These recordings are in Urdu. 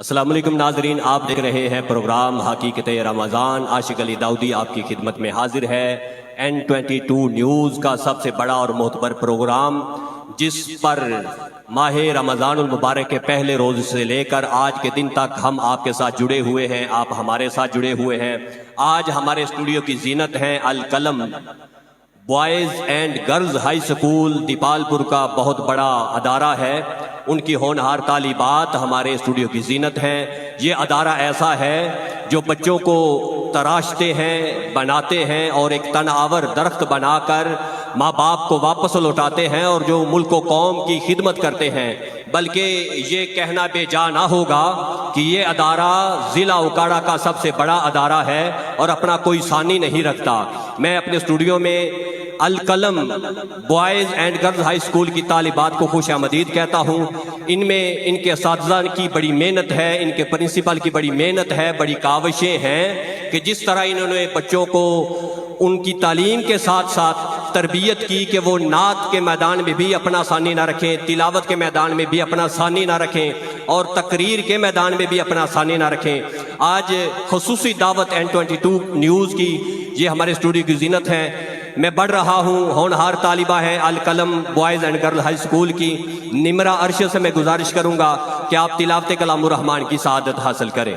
السلام علیکم ناظرین، آپ دیکھ رہے ہیں پروگرام حقیقت رمضان۔ عاشق علی داؤدی آپ کی خدمت میں حاضر ہے۔ N22 نیوز کا سب سے بڑا اور معتبر پروگرام، جس پر ماہ رمضان المبارک کے پہلے روز سے لے کر آج کے دن تک ہم آپ کے ساتھ جڑے ہوئے ہیں، آپ ہمارے ساتھ جڑے ہوئے ہیں۔ آج ہمارے اسٹوڈیو کی زینت ہیں Al Qalam boys and girls high school Dipalpur کا بہت بڑا ادارہ ہے۔ ان کی ہونہار طالبات ہمارے اسٹوڈیو کی زینت ہیں۔ یہ ادارہ ایسا ہے جو بچوں کو تراشتے ہیں، بناتے ہیں اور ایک تناور درخت بنا کر ماں باپ کو واپس لوٹاتے ہیں، اور جو ملک و قوم کی خدمت کرتے ہیں۔ بلکہ یہ کہنا بے جا نہ ہوگا کہ یہ ادارہ ضلع اوکاڑا کا سب سے بڑا ادارہ ہے اور اپنا کوئی ثانی نہیں رکھتا۔ میں اپنے اسٹوڈیو میں Al Qalam boys and girls high school کی طالبات کو خوش آمدید کہتا ہوں۔ ان میں ان کے اساتذہ کی بڑی محنت ہے، ان کے پرنسپل کی بڑی محنت ہے، بڑی کاوشیں ہیں کہ جس طرح انہوں نے بچوں کو ان کی تعلیم کے ساتھ ساتھ تربیت کی کہ وہ نعت کے میدان میں بھی اپنا ثانی نہ رکھیں، تلاوت کے میدان میں بھی اپنا ثانی نہ رکھیں، اور تقریر کے میدان میں بھی اپنا ثانی نہ رکھیں۔ آج خصوصی دعوت N22 نیوز کی یہ ہمارے اسٹوڈیو کی زینت ہے۔ میں بڑھ رہا ہوں، ہونہار طالبہ ہے Al Qalam boys and girl high school کی نمرہ عرش سے میں گزارش کروں گا کہ آپ تلاوت کلام الرحمن کی سعادت حاصل کریں۔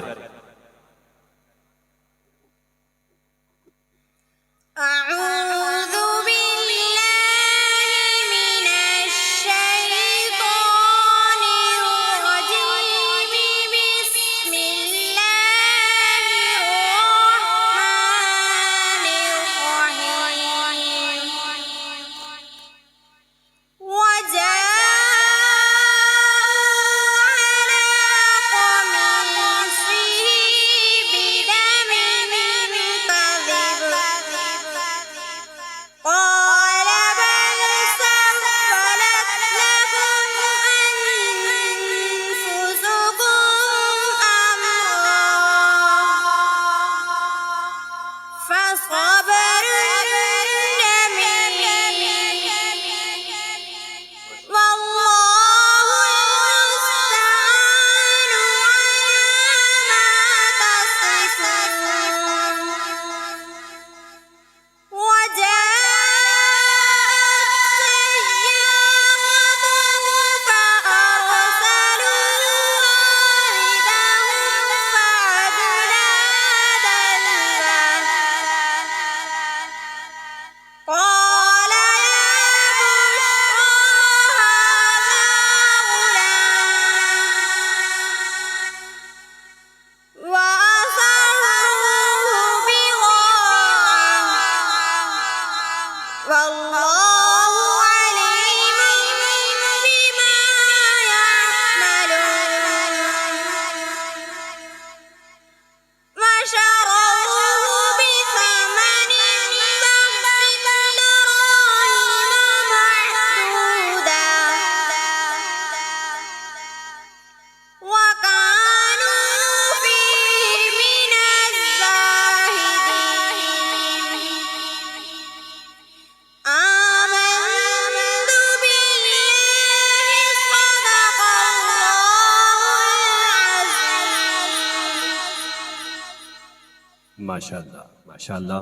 ماشاءاللہ ماشاءاللہ۔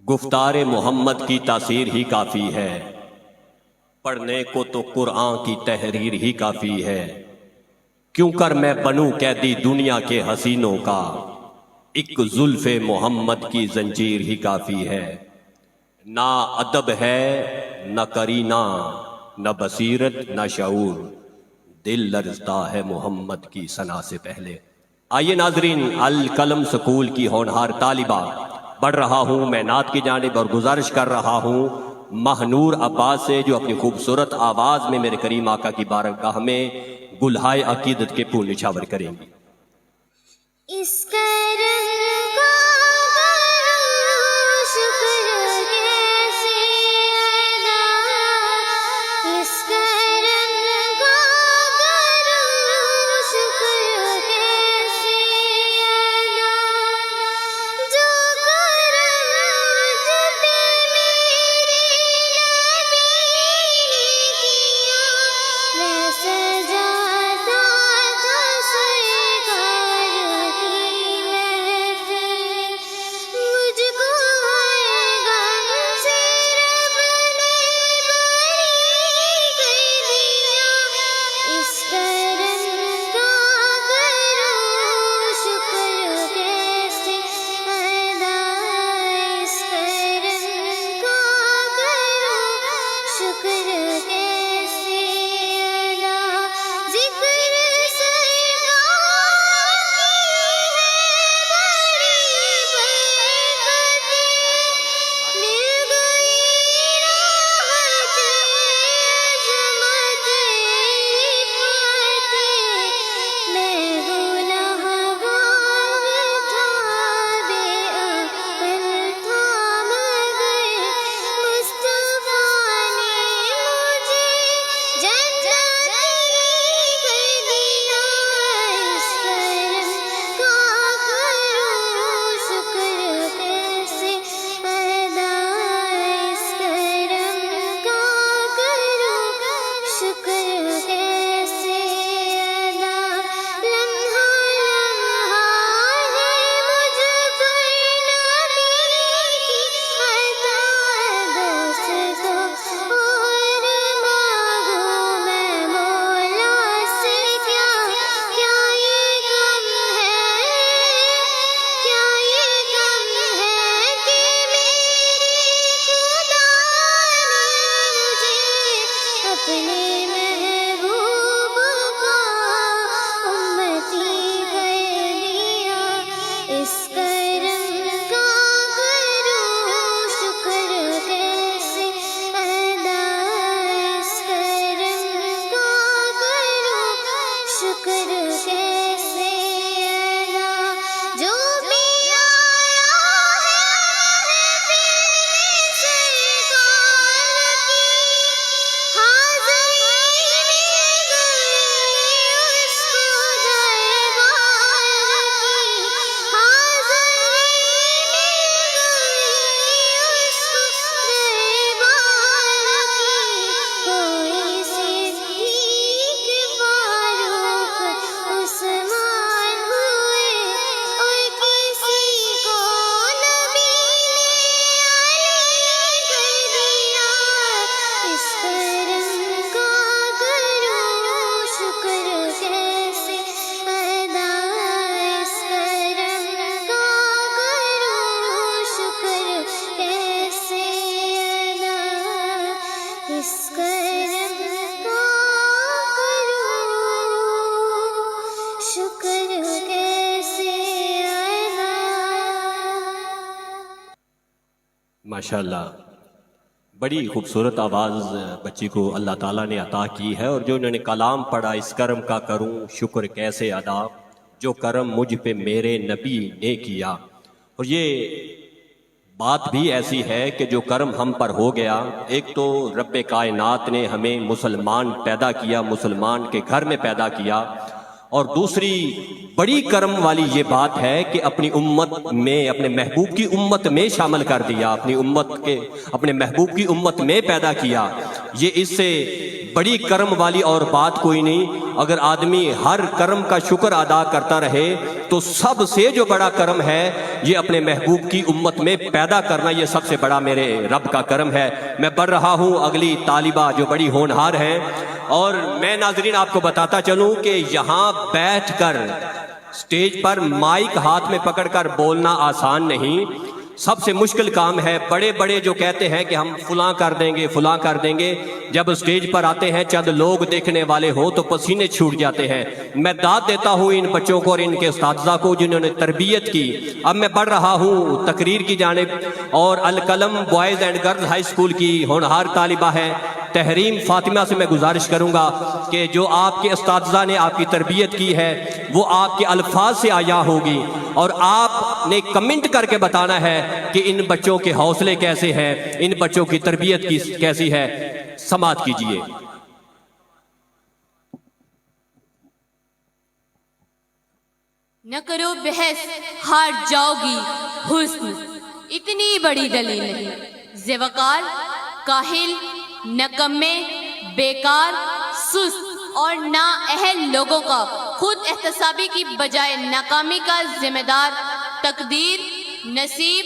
گفتار محمد کی تاثیر ہی کافی ہے، پڑھنے کو تو قرآن کی تحریر ہی کافی ہے۔ کیوں کر میں بنوں قیدی دنیا کے حسینوں کا، ایک زلف محمد کی زنجیر ہی کافی ہے۔ نہ ادب ہے نہ کرینہ، نہ بصیرت نہ شعور، دل لرزتا ہے محمد کی ثنا سے پہلے۔ آئیے ناظرین، القلم سکول کی ہونہار طالبہ، بڑھ رہا ہوں میں نعت کی جانب اور گزارش کر رہا ہوں مہنور عباس سے، جو اپنی خوبصورت آواز میں میرے کریم آقا کی بارگاہ میں گلہائے عقیدت کے پھول نچھاور کریں گی۔ اس کا رنگ شکر کیسے ادا، اس کا رنگ شکر کیسے ادا، جو کرم جب میرے نبی نے کیا، میں سجادہ شکر کیسے ادا جو بھی آیا ہے پھر سرکار کی حاضری میں گئی اس کو دربار کی حاضری میں گئی اس کو دربار کی کوئی صدیق فاروق عثمان ہوئے اور کسی کو نبی نے علی کر دیا اس کرم کا کروں شکر کیسے ادا اس کرم کا کروں شکر کیسے ادا اس کرم کا کروں شکر کیسے ادا ماشاءاللہ، بڑی خوبصورت آواز بچی کو اللہ تعالیٰ نے عطا کی ہے، اور جو انہوں نے کلام پڑھا، اس کرم کا کروں شکر کیسے ادا، جو کرم مجھ پہ میرے نبی نے کیا. اور یہ بات بھی ایسی ہے کہ جو کرم ہم پر ہو گیا، ایک تو رب کائنات نے ہمیں مسلمان پیدا کیا، مسلمان کے گھر میں پیدا کیا، اور دوسری بڑی کرم والی یہ بات ہے کہ اپنی امت میں، اپنے محبوب کی امت میں شامل کر دیا، اپنے محبوب کی امت میں پیدا کیا. یہ اس سے بڑی کرم والی اور بات کوئی نہیں. اگر آدمی ہر کرم کا شکر ادا کرتا رہے تو سب سے جو بڑا کرم ہے یہ اپنے محبوب کی امت میں پیدا کرنا، یہ سب سے بڑا میرے رب کا کرم ہے. میں پڑھ رہا ہوں اگلی طالبہ جو بڑی ہونہار ہیں، اور میں ناظرین آپ کو بتاتا چلوں کہ یہاں بیٹھ کر سٹیج پر مائک ہاتھ میں پکڑ کر بولنا آسان نہیں، سب سے مشکل کام ہے. بڑے بڑے جو کہتے ہیں کہ ہم فلاں کر دیں گے، فلاں کر دیں گے، جب سٹیج پر آتے ہیں چند لوگ دیکھنے والے ہوں تو پسینے چھوٹ جاتے ہیں. میں داد دیتا ہوں ان بچوں کو اور ان کے اساتذہ کو جنہوں نے تربیت کی. اب میں پڑھ رہا ہوں تقریر کی جانب، اور Al Qalam boys and girls high school کی ہونہار طالبہ ہے تحریم فاطمہ سے میں گزارش کروں گا کہ جو آپ کے اساتذہ نے آپ کی تربیت کی ہے وہ آپ کے الفاظ سے آیا ہوگی، اور آپ نے کمنٹ کر کے بتانا ہے کہ ان بچوں کے حوصلے کیسے ہیں، ان بچوں کی تربیت کیسی ہے. سماعت کیجئے. نہ کرو بحث ہار جاؤ گی حسن اتنی بڑی دلیل نہیں. زیوکار، کاہل، نکمے، بیکار، سست اور نااہل لوگوں کا خود احتسابی کی بجائے ناکامی کا ذمہ دار تقدیر، نصیب،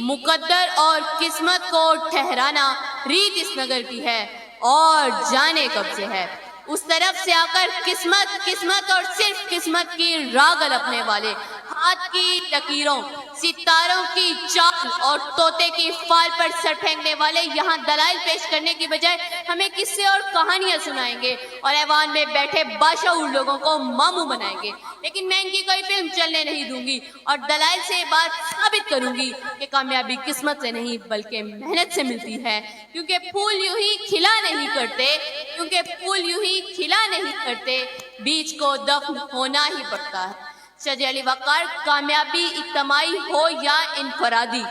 مقدر اور قسمت کو ٹھہرانا ریت اس نگر کی ہے، اور جانے کب سے ہے. اس طرف سے آ کر قسمت اور صرف قسمت کی راہ گلپنے والے، ہاتھ کی لکیروں، ستاروں کی چال اور طوطے کی فال پر سر پھینکنے والے یہاں دلائل پیش کرنے کی بجائے ہمیں قصے اور کہانیاں سنائیں گے اور ایوان میں بیٹھے باشعور لوگوں کو ماموں بنائیں گے. لیکن میں ان کی کوئی فلم چلنے نہیں دوں گی، اور دلائل سے یہ بات ثابت کروں گی کہ کامیابی قسمت سے نہیں بلکہ محنت سے ملتی ہے. کیونکہ پھول یوں ہی کھلا نہیں کرتے، بیج کو دفن ہونا ہی پڑتا ہے. شجاع علی وقار، کامیابی اجتماعی ہو یا انفرادی،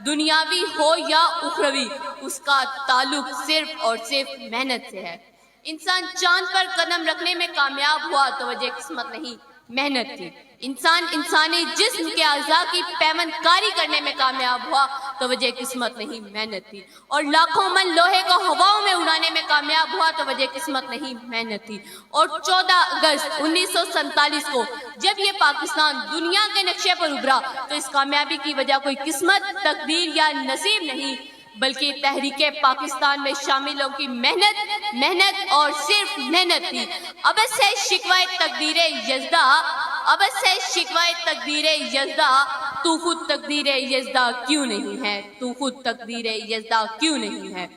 دنیاوی ہو یا اخروی، اس کا تعلق صرف اور صرف محنت سے ہے. انسان چاند پر قدم رکھنے میں کامیاب ہوا تو وجہ قسمت نہیں، محنت تھی. انسان انسانی جسم کے اعضاء کی پیوند کاری کرنے میں کامیاب ہوا تو وجہ قسمت نہیں، محنت تھی. اور لاکھوں من لوہے کو ہواؤں میں اڑانے میں کامیاب ہوا تو وجہ قسمت نہیں، محنت تھی. اور 14 اگست 1947 کو جب یہ پاکستان دنیا کے نقشے پر ابھرا تو اس کامیابی کی وجہ کوئی قسمت، تقدیر یا نصیب نہیں بلکہ تحریک پاکستان میں شاملوں کی محنت اور صرف محنت تھی. ابد سے شکوائے تقدیر یزدہ تو خود تقدیر یزدہ کیوں نہیں ہے.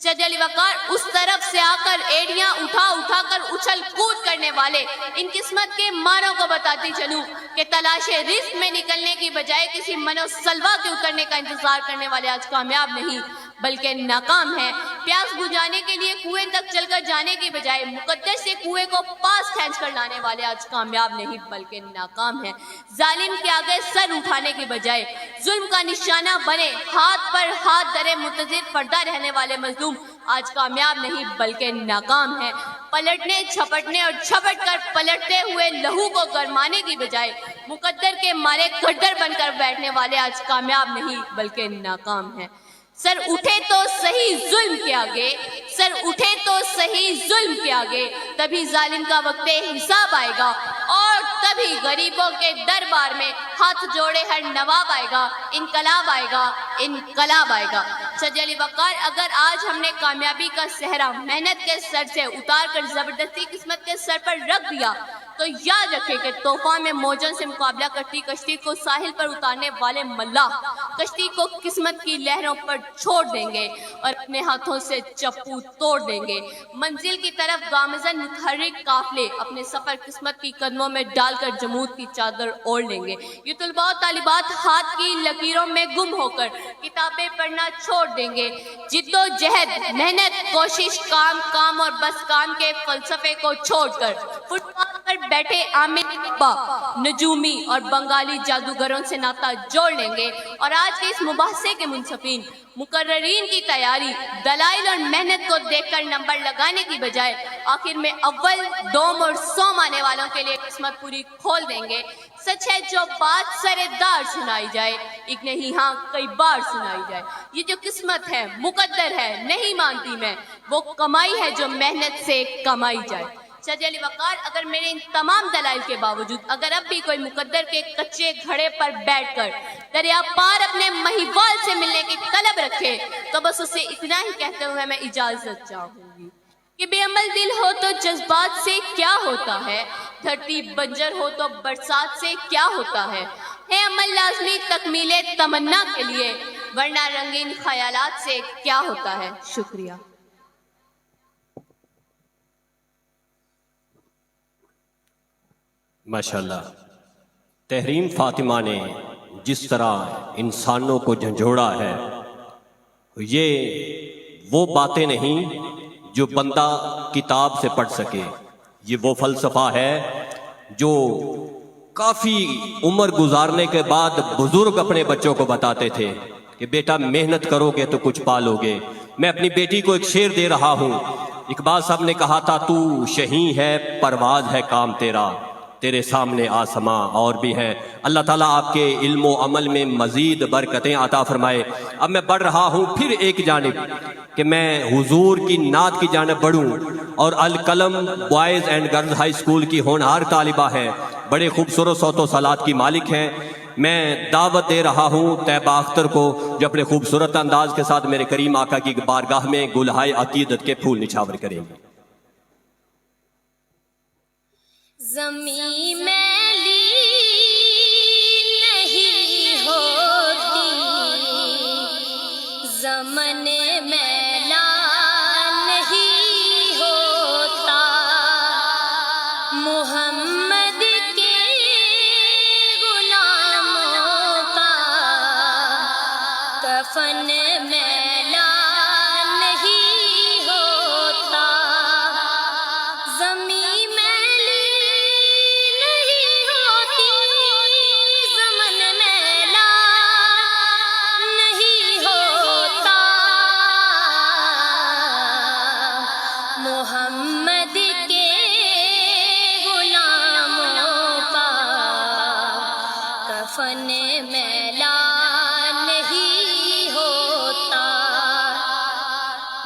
شجاع علی وقار اس طرف سے آ کر ایڑیاں اٹھا کر اچھل کود کرنے والے ان قسمت کے ماروں کو بتاتی چلوں کہ تلاش رزق میں نکلنے کی بجائے کسی منو سلوا کے اترنے کا انتظار کرنے والے آج کامیاب نہیں بلکہ ناکام ہیں. پیاس بجھانے کے لیے کنویں تک چل کر جانے کی بجائے مقدس سے کنویں کو پاس کھینچ کر لانے والے آج کامیاب نہیں بلکہ ناکام ہیں۔ ظالم کے آگے سر اٹھانے کی بجائے ظلم کا نشانہ بنے ہاتھ پر ہاتھ دھرے منتظر پردہ رہنے والے مظلوم آج کامیاب نہیں بلکہ ناکام ہیں۔ پلٹنے جھپٹنے اور جھپٹ کر پلٹتے ہوئے لہو کو گرمانے کی بجائے مقدر کے مارے گھڑدر بن کر بیٹھنے والے آج کامیاب نہیں بلکہ ناکام ہیں۔ سر اٹھے تو صحیح ظلم کے آگے، سر اٹھے تو صحیح ظلم کے آگے، تبھی ظالم کا وقت حساب آئے گا اور تبھی غریبوں کے دربار میں ہاتھ جوڑے ہر نواب آئے گا، انقلاب آئے گا، انقلاب آئے گا۔ سید علی وقار، اگر آج ہم نے کامیابی کا صحرا محنت کے سر سے اتار کر زبردستی قسمت کے سر پر رکھ دیا تو یاد رکھیں کہ طوفان میں موجوں سے مقابلہ کرتی کشتی کو ساحل پر اتارنے والے ملاح کشتی کو قسمت کی لہروں پر چھوڑ دیں گے اور اپنے ہاتھوں سے چپو توڑ دیں گے۔ منزل کی طرف گامزن متحرک قافلے اپنے سفر قسمت کی قدموں میں ڈال کر جمود کی چادر اوڑھ لیں گے۔ یہ طلباء و طالبات ہاتھ کی لکیروں میں گم ہو کر کتابیں پڑھنا چھوڑ دیں گے۔ جد و جہد، محنت، کوشش، کام اور بس کام کے فلسفے کو چھوڑ کر فٹ پاتھ پر بیٹھے عامر اقبا، نجومی اور بنگالی جادوگروں سے ناتا جوڑ لیں گے اور آج کے اس مباحثے کے منصفین مقررین کی تیاری، دلائل اور محنت کو دیکھ کر نمبر لگانے کی بجائے آخر میں اول، دوم اور سوم آنے والوں کے لیے قسمت پوری کھول دیں گے۔ سچ ہے جو بات سرے دار سنائی جائے، ایک نہیں ہاں کئی بار سنائی جائے۔ یہ جو قسمت ہے، مقدر ہے، نہیں مانتی میں، وہ کمائی ہے جو محنت سے کمائی جائے۔ سید علی وقار، اگر میرے ان تمام دلائل کے باوجود اگر اب بھی کوئی مقدر کے کچے گھڑے پر بیٹھ کر دریا پار اپنے مہیوال سے ملنے کی طلب رکھے تو بس اسے اتنا ہی کہتے ہوئے میں اجازت چاہوں گی کہ بے عمل دل ہو تو جذبات سے کیا ہوتا ہے، دھرتی بنجر ہو تو برسات سے کیا ہوتا ہے عمل لازمی تکمیل تمنا کے لیے، ورنہ رنگین خیالات سے کیا ہوتا ہے۔ شکریہ۔ ماشاءاللہ، تحریم فاطمہ نے جس طرح انسانوں کو جھنجھوڑا ہے، یہ وہ باتیں نہیں جو بندہ کتاب سے پڑھ سکے، یہ وہ فلسفہ ہے جو کافی عمر گزارنے کے بعد بزرگ اپنے بچوں کو بتاتے تھے کہ بیٹا محنت کرو گے تو کچھ پالو گے۔ میں اپنی بیٹی کو ایک شعر دے رہا ہوں۔ اقبال صاحب نے کہا تھا، تو شہیں ہے پرواز ہے کام تیرا، تیرے سامنے آسماں اور بھی ہیں۔ اللہ تعالیٰ آپ کے علم و عمل میں مزید برکتیں عطا فرمائے۔ اب میں بڑھ رہا ہوں پھر ایک جانب کہ میں حضور کی نعت کی جانب بڑھوں، اور Al Qalam boys and girls high school کی ہونہار طالبہ ہیں، بڑے خوبصورت صوت و صلات کی مالک ہیں۔ میں دعوت دے رہا ہوں طیبہ اختر کو، جو اپنے خوبصورت انداز کے ساتھ میرے کریم آقا کی بارگاہ میں گلہائے عقیدت کے پھول نچھاور کریں گے۔ زمین میلی نہیں ہوتی، زمن میلا نہیں ہوتا، محمد کے غلاموں کا کفن میلا نہیں ہوتا، زمین محمد کے غلاموں کا کفن میلا نہیں ہوتا،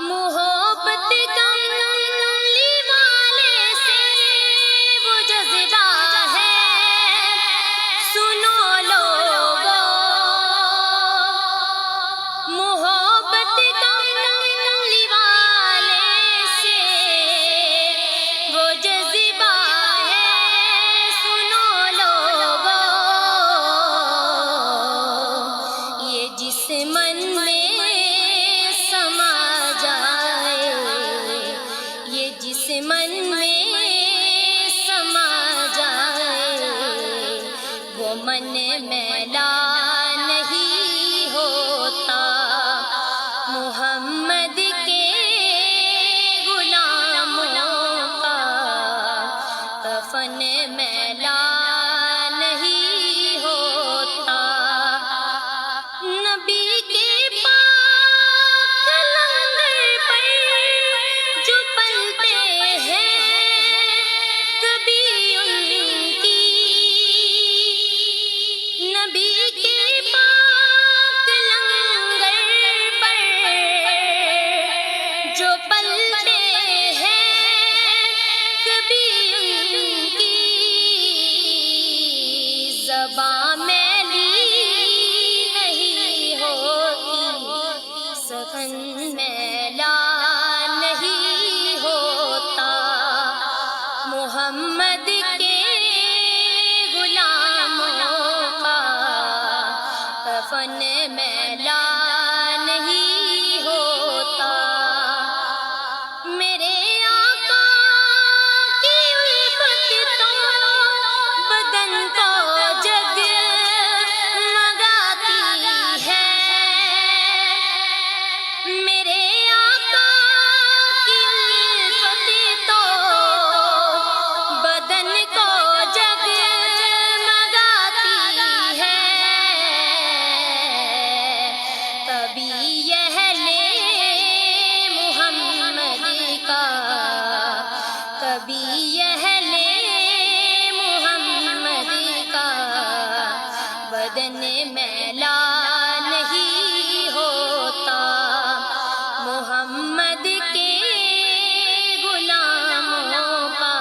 محبت کملی والے سے وہ جذبہ ہے، سنو لوگو، محبت کملی والے سے وہ جذبہ ہے، سنو لوگو، یہ جس من میں سما جائے، یہ جس من میں سما جائے، وہ من میلا نہیں ہوتا، محمد کے کفن میلا نہیں ہوتا، نبی کے پاک لنگر پر جو پلتے ہیں کبھی ان کی، نبی کے پاک لنگر پر جو پلتے ہیں کبھی ان کی، زباں میلی نہیں ہوتی، سخن میلا نہیں ہوتا، محمد کے غلاموں کا کفن میلا نہیں ہوتا، میرے آقا کی الفت تو بدن کو جگمگاتی ہے، میرے آقا کی الفت تو بدن کو جگمگاتی ہے، کبھی اہل محمد کا، کبھی اہل محمد کا بدن میلا نہیں ہوتا، محمد کے غلاموں کا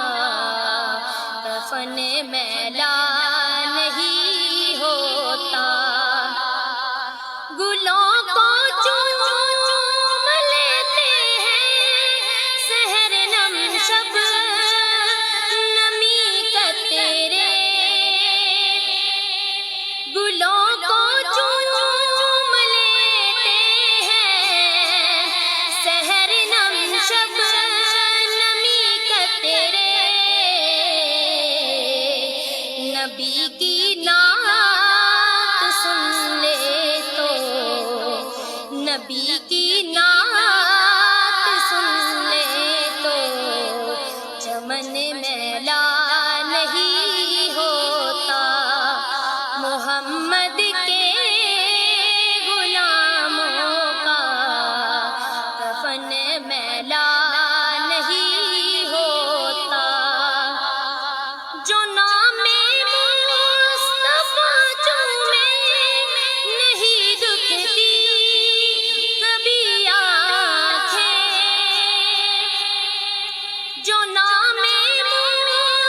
کفن میلا نہیں ہوتا، گلوں کو چوم لیتے ہیں سحر نم شب نمی کا تیرے، گلوں کو چوم لیتے ہیں سحر نم شب نمی کا تیرے، نبی کی نعت سن لے تو، نبی کی نعت سن لے تو چمن میلا نہیں ہوتا، محمد کے غلاموں کا کفن میلا نہیں ہوتا، جو نام مصطفیٰ چومے نہیں دکھتی کبھی آنکھیں، جو نام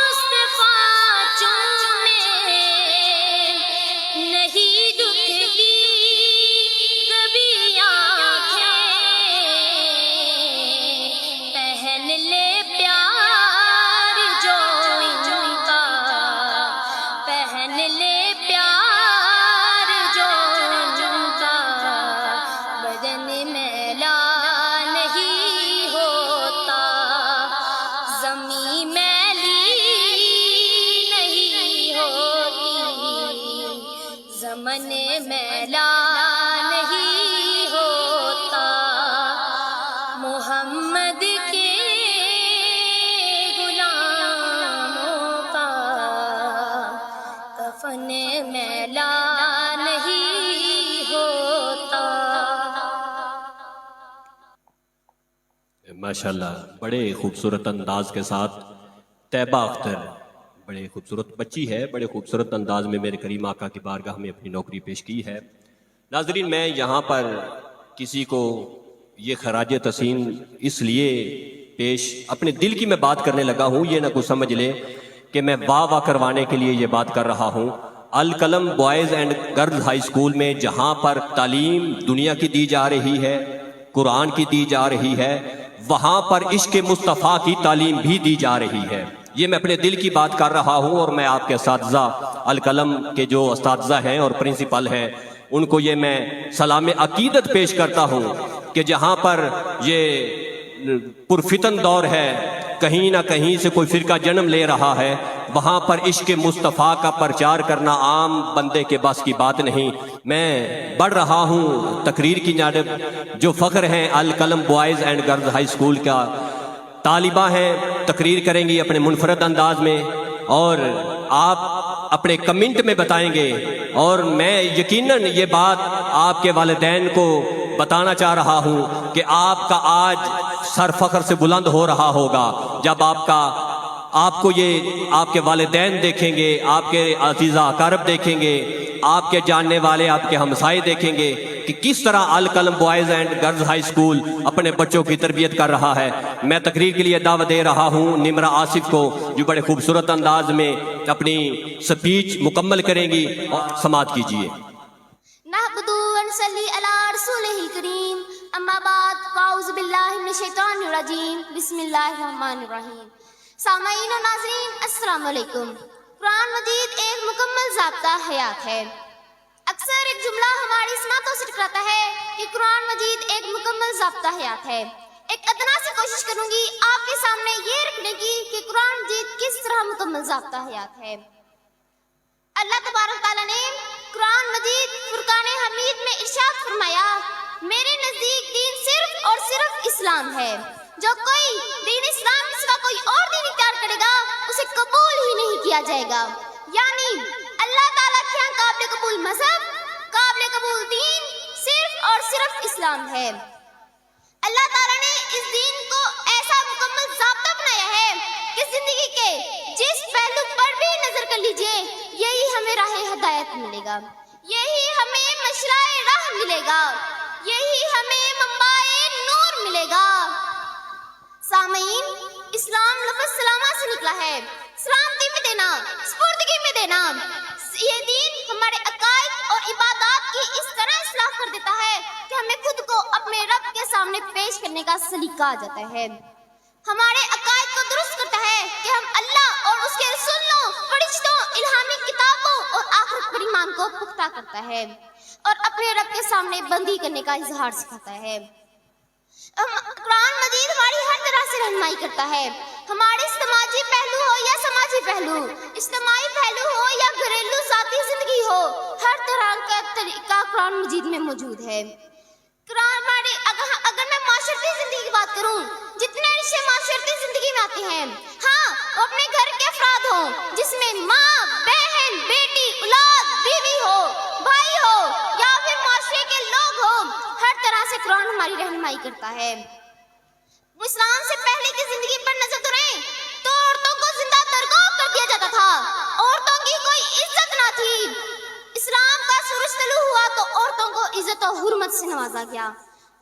مصطفیٰ چومے نہیں دکھتی کبھی آنکھیں، پہن لے پیار جو ان کا، پہن لے پیار جو ان کا بدن میلا نہیں ہوتا، زمین میلی نہیں ہوتی، زمن میلا نہیں ہوتا، محمد کے غلاموں کا کفن میلا نہیں ہوتا۔ ماشاءاللہ بڑے خوبصورت انداز کے ساتھ طیبہ اختر، بڑے خوبصورت بچی ہے، بڑے خوبصورت انداز میں میرے کریم آقا کی بارگاہ میں اپنی نوکری پیش کی ہے۔ ناظرین، میں یہاں پر کسی کو یہ خراج تحسین اس لیے پیش اپنے دل کی میں بات کرنے لگا ہوں، یہ نہ کوئی سمجھ لے کہ میں واہ واہ کروانے کے لیے یہ بات کر رہا ہوں۔ Al Qalam boys and girls high school میں جہاں پر تعلیم دنیا کی دی جا رہی ہے، قرآن کی دی جا رہی ہے، وہاں پر عشق مصطفیٰ کی تعلیم بھی دی جا رہی ہے۔ یہ میں اپنے دل کی بات کر رہا ہوں، اور میں آپ کے اساتذہ القلم کے جو اساتذہ ہیں اور پرنسپل ہیں ان کو یہ میں سلام عقیدت پیش کرتا ہوں کہ جہاں پر یہ پرفتن دور ہے، کہیں نہ کہیں سے کوئی فرقہ جنم لے رہا ہے، وہاں پر عشق مصطفیٰ کا پرچار کرنا عام بندے کے بس کی بات نہیں۔ میں بڑھ رہا ہوں تقریر کی جانب، جو فخر ہیں Al Qalam boys and girls high school کا طالبہ ہیں، تقریر کریں گی اپنے منفرد انداز میں۔ اور آپ اپنے کمنٹ میں بتائیں گے، اور میں یقیناً یہ بات آپ کے والدین کو بتانا چاہ رہا ہوں کہ آپ کا آج سر فخر سے بلند ہو رہا ہوگا جب آپ کو یہ آپ کے والدین دیکھیں گے، آپ کے عزیزہ اقارب دیکھیں گے، آپ کے جاننے والے، آپ کے ہمسائے دیکھیں گے کہ کس طرح Al Qalam boys and girls high school اپنے بچوں کی تربیت کر رہا ہے۔ میں تقریر کے لیے دعوت دے رہا ہوں نمرہ آصف کو، جو بڑے خوبصورت انداز میں اپنی سپیچ مکمل کریں گی، اور سماعت کیجیے۔ نحمدو ونصلی علی رسولہ الکریم، اما بعد فاعوذ باللہ من الشیطان الرجیم، بسم اللہ الرحمن الرحیم۔ سامعین و ناظرین السلام علیکم۔ قرآن مجید ایک مکمل ضابطہ حیات ہے۔ اکثر ایک جملہ ہماری سماعتوں سے ٹکراتا ہے کہ قرآن مجید ایک مکمل ضابطہ حیات ہے۔ ایک ادنا سی کوشش کروں گی آپ کے سامنے یہ رکھنے کی کہ قرآن مجید کس طرح مکمل ضابطہ حیات ہے۔ اللہ تبارک تعالیٰ نے قرآن مجید فرقان حمید میں ارشاد فرمایا، میرے نزدیک دین صرف اور صرف اسلام ہے، جو کوئی دین اسلام کے سوا کوئی اور دین اختیار کرے گا اسے قبول ہی نہیں کیا جائے گا۔ یعنی اللہ تعالیٰ کے یہاں قابل قبول مذہب، قابل قبول دین صرف اور صرف اسلام ہے۔ اللہ تعالیٰ نے اس دین کو ایسا مکمل ضابطہ بنایا ہے کہ زندگی کے جس پہلو پر بھی نظر کر لیجئے یہی ہمیں راہ ہدایت ملے گا، یہی ہمیں مشرع راہ ملے گا، یہی ہمیں منبع نور ملے گا۔ سامعین، اسلام لفظ سلامہ سے نکلا ہے، سلامتی میں دینا، سپردگی میں دینا۔ یہ دین ہمارے عقائد اور عبادات کی اس طرح اصلاح کر دیتا ہے کہ ہمیں خود کو اپنے رب کے سامنے پیش کرنے کا سلیقہ آ جاتا ہے، ہمارے عقائد کو درست کرتا ہے کہ ہم اللہ اور اس کے رسولوں، فرشتوں، الہامی کتابوں اور آخرت پر ایمان کو پختہ کرتا ہے، اور اپنے رب کے سامنے بندی کرنے کا اظہار سکھاتا ہے۔ قرآن مجید ہماری ہر طرح سے رہنمائی کرتا ہے، ہمارے سماجی پہلو ہو یا سماجی پہلو، اجتماعی پہلو ہو یا گھریلو ذاتی زندگی ہو، ہر طرح کا طریقہ قرآن مجید میں موجود ہے۔ اگر میں معاشرتی زندگی کی بات کروں، جتنے رشتے معاشرتی زندگی میں آتے ہیں، ہاں وہ اپنے گھر کے افراد ہوں، جس میں ماں، بہن، بیٹی، اولاد، بیوی ہو، بھائی ہو یا پھر معاشرے کے لوگ ہوں، ہر طرح سے قرآن ہماری رہنمائی کرتا ہے۔ اسلام سے پہلے کی زندگی پر نظر دوڑیں تو عورتوں کو زندہ درگور کر دیا جاتا تھا، عورتوں کی کوئی عزت نہ تھی۔ اسلام کا سورج طلوع ہوا تو عورتوں کو عزت و حرمت سے نوازا گیا،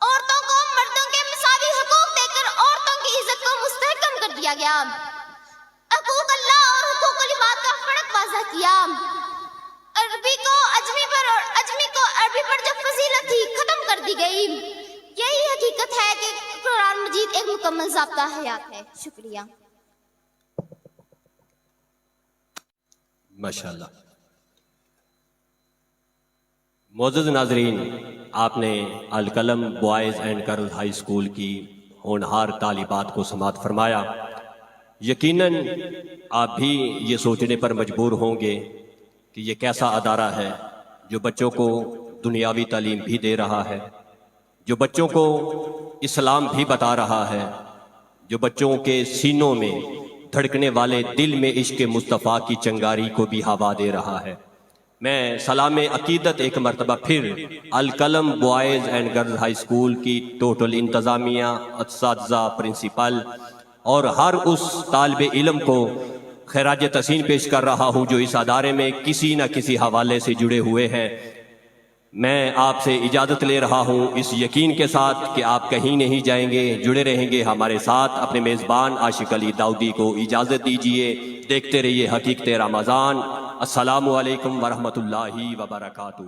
عورتوں کو مردوں کے مساوی حقوق دے کر عورتوں کی عزت کو مستحکم کر دیا گیا، حقوق اللہ اور حقوق العباد کا فرق واضح کیا، عربی کو اجمی پر اور اجمی کو عربی پر جو فضیلت تھی ختم کر دی گئی۔ یہی حقیقت ہے کہ قرآن مجید ایک مکمل ضابطہ حیات ہے۔ شکریہ۔ ماشاءاللہ۔ معزز ناظرین، آپ نے Al Qalam boys and girls high school کی ہونہار طالبات کو سماعت فرمایا۔ یقیناً آپ بھی یہ سوچنے پر مجبور ہوں گے کہ یہ کیسا ادارہ ہے جو بچوں کو دنیاوی تعلیم بھی دے رہا ہے، جو بچوں کو اسلام بھی بتا رہا ہے، جو بچوں کے سینوں میں دھڑکنے والے دل میں عشق مصطفیٰ کی چنگاری کو بھی ہوا دے رہا ہے۔ میں سلام عقیدت ایک مرتبہ پھر Al Qalam boys and girls high school کی ٹوٹل انتظامیہ، اساتذہ، پرنسپل اور ہر اس طالب علم کو خراج تحسین پیش کر رہا ہوں جو اس ادارے میں کسی نہ کسی حوالے سے جڑے ہوئے ہیں۔ میں آپ سے اجازت لے رہا ہوں اس یقین کے ساتھ کہ آپ کہیں نہیں جائیں گے، جڑے رہیں گے ہمارے ساتھ۔ اپنے میزبان عاشق علی داؤدی کو اجازت دیجیے۔ دیکھتے رہیے حقیقت رمضان۔ السلام علیکم ورحمۃ اللہ وبرکاتہ۔